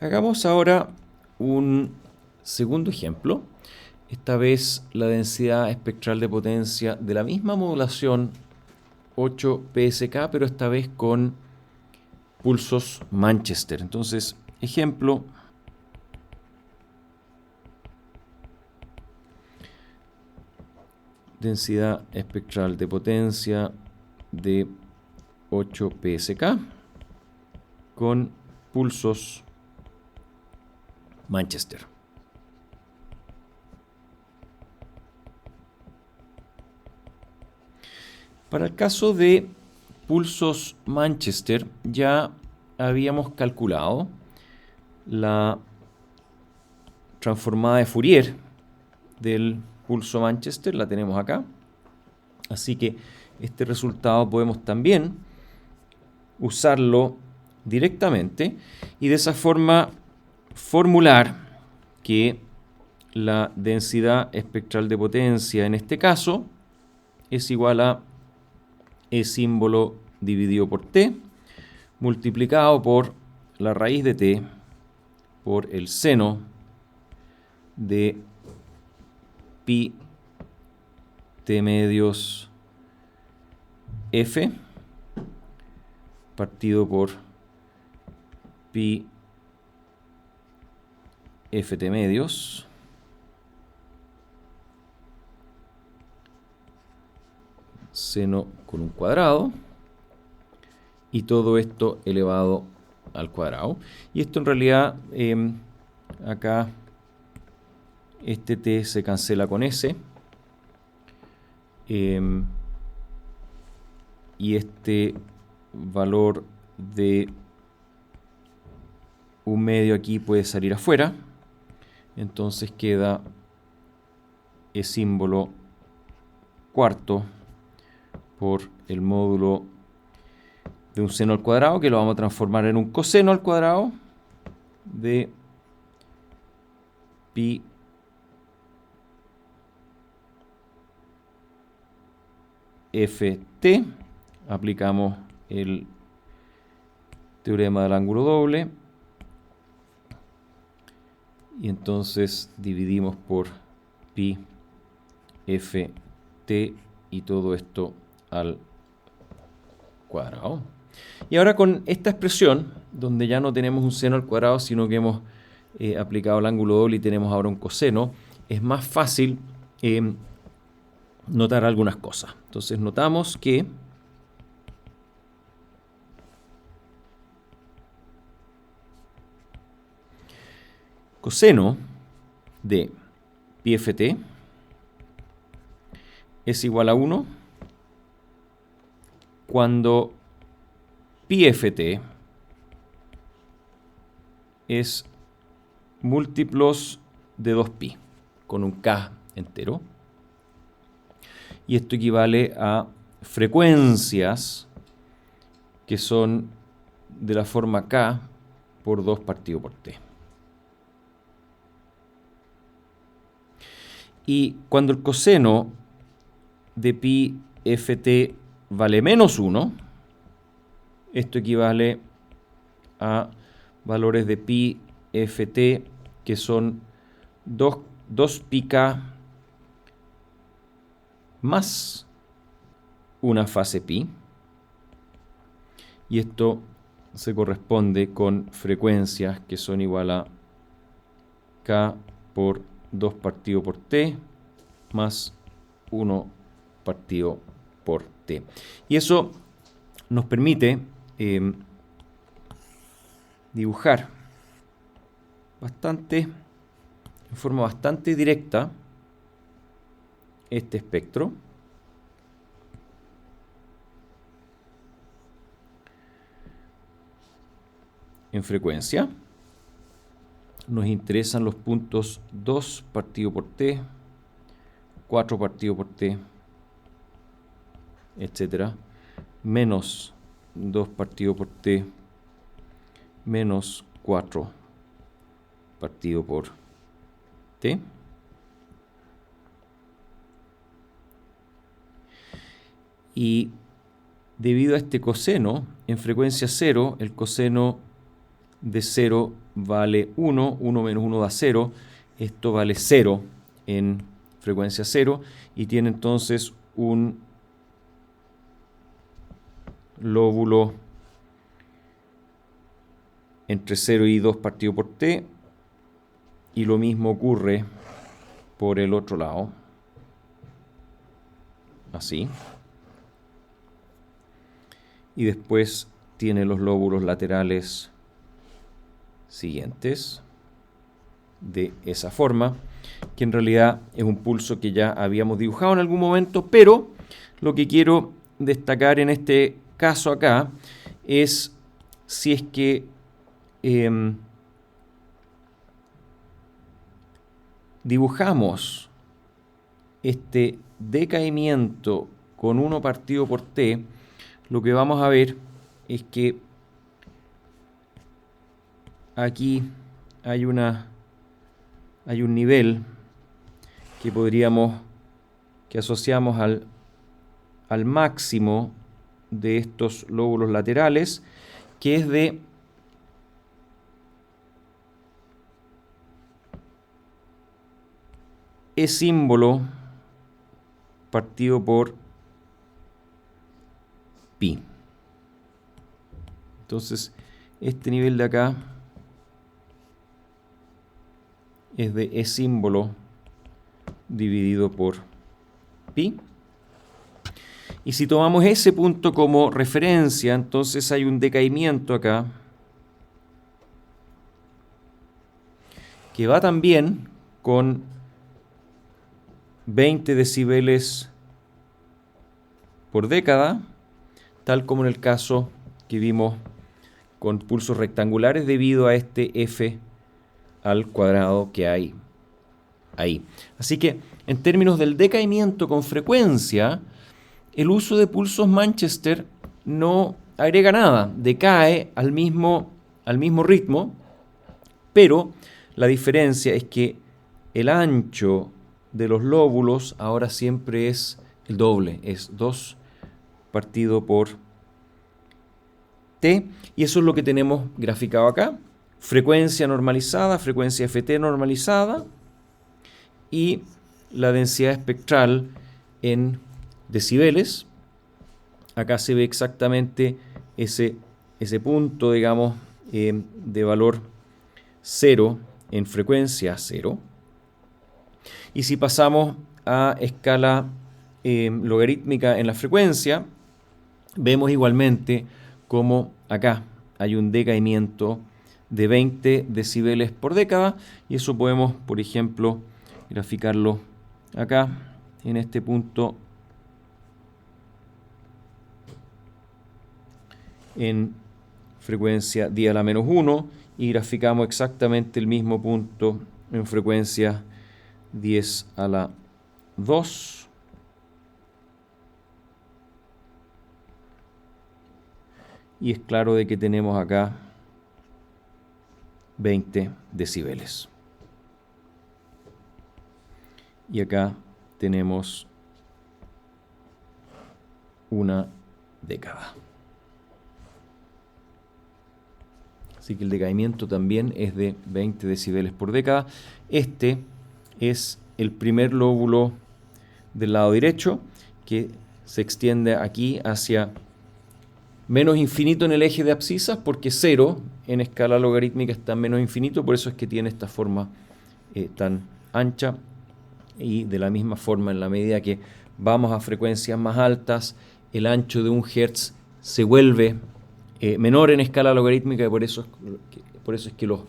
Hagamos ahora un segundo ejemplo. Esta vez la densidad espectral de potencia de la misma modulación 8 PSK, pero esta vez con pulsos Manchester. Entonces, ejemplo, densidad espectral de potencia de 8 PSK con pulsos Manchester. Para el caso de pulsos Manchester, ya habíamos calculado la transformada de Fourier del pulso Manchester, la tenemos acá. Así que este resultado podemos también usarlo directamente y de esa forma formular que la densidad espectral de potencia en este caso es igual a E símbolo dividido por t multiplicado por la raíz de t por el seno de pi t medios f partido por pi ft medios seno con un cuadrado y todo esto elevado al cuadrado. Y esto en realidad acá este t se cancela con s y este valor de un medio aquí puede salir afuera, entonces queda E símbolo cuarto por el módulo de un seno al cuadrado, que lo vamos a transformar en un coseno al cuadrado de pi ft. Aplicamos el teorema del ángulo doble y entonces dividimos por pi ft y todo esto al cuadrado. Y ahora con esta expresión, donde ya no tenemos un seno al cuadrado, sino que hemos aplicado el ángulo doble y tenemos ahora un coseno, es más fácil notar algunas cosas. Entonces notamos que coseno de pi ft es igual a 1 cuando pi ft es múltiplos de 2pi con un k entero. Y esto equivale a frecuencias que son de la forma k por 2 partido por t. Y cuando el coseno de pi ft vale menos 1, esto equivale a valores de pi ft que son 2 pi k más una fase pi. Y esto se corresponde con frecuencias que son igual a k por 2 partido por t más 1 partido por t. Y eso nos permite dibujar en forma bastante directa este espectro. En frecuencia nos interesan los puntos 2 partido por t, 4 partido por t, etcétera, menos 2 partido por t, menos 4 partido por t. Y debido a este coseno, en frecuencia 0, el coseno de 0 vale 1, 1 menos 1 da 0, esto vale 0 en frecuencia 0 y tiene entonces un lóbulo entre 0 y 2 partido por t, y lo mismo ocurre por el otro lado, así, y después tiene los lóbulos laterales siguientes de esa forma, que en realidad es un pulso que ya habíamos dibujado en algún momento, pero lo que quiero destacar en este caso acá es si es que dibujamos este decaimiento con 1 partido por t, lo que vamos a ver es que aquí hay un nivel que asociamos al máximo de estos lóbulos laterales, que es de E símbolo partido por pi. Entonces, este nivel de acá es de E símbolo dividido por pi. Y si tomamos ese punto como referencia, entonces hay un decaimiento acá que va también con 20 decibeles por década, tal como en el caso que vimos con pulsos rectangulares debido a este f al cuadrado que hay ahí. Así que en términos del decaimiento con frecuencia, el uso de pulsos Manchester no agrega nada, decae al mismo ritmo, pero la diferencia es que el ancho de los lóbulos ahora siempre es el doble, es 2 partido por t, y eso es lo que tenemos graficado acá: frecuencia normalizada, frecuencia ft normalizada, y la densidad espectral en decibeles. Acá se ve exactamente ese punto, digamos, de valor 0 en frecuencia 0. Y si pasamos a escala logarítmica en la frecuencia, vemos igualmente como acá hay un decaimiento de 20 decibeles por década, y eso podemos, por ejemplo, graficarlo acá en este punto en frecuencia 10 a la menos 1, y graficamos exactamente el mismo punto en frecuencia 10 a la 2. Y es claro de que tenemos acá 20 decibeles. Y acá tenemos 1 década. Así que el decaimiento también es de 20 decibeles por década. Este es el primer lóbulo del lado derecho, que se extiende aquí hacia menos infinito en el eje de abscisas, porque 0 en escala logarítmica está en menos infinito, por eso es que tiene esta forma tan ancha. Y de la misma forma, en la medida que vamos a frecuencias más altas, el ancho de 1 Hz se vuelve menor en escala logarítmica, y por eso es que los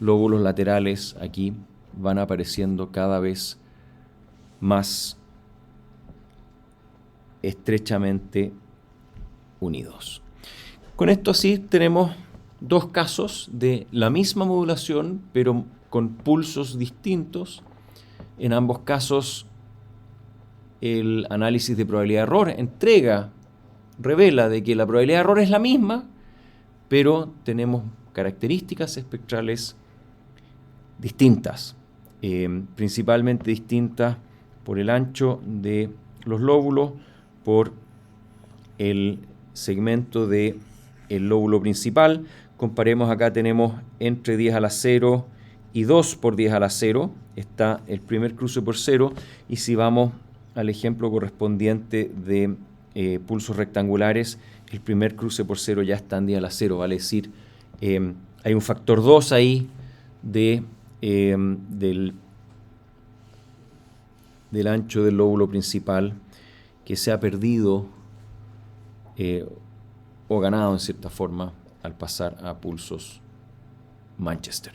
lóbulos laterales aquí van apareciendo cada vez más estrechamente unidos. Con esto sí tenemos 2 casos de la misma modulación, pero con pulsos distintos. En ambos casos, el análisis de probabilidad de error revela de que la probabilidad de error es la misma, pero tenemos características espectrales distintas, principalmente distintas por el ancho de los lóbulos, por el segmento del lóbulo principal, Comparemos, acá tenemos entre 10 a la 0 y 2 por 10 a la 0. Está el primer cruce por 0. Y si vamos al ejemplo correspondiente de pulsos rectangulares, el primer cruce por 0 ya está en 10 a la 0. Vale decir, hay un factor 2 ahí del ancho del lóbulo principal que se ha perdido o ganado en cierta forma al pasar a pulsos Manchester.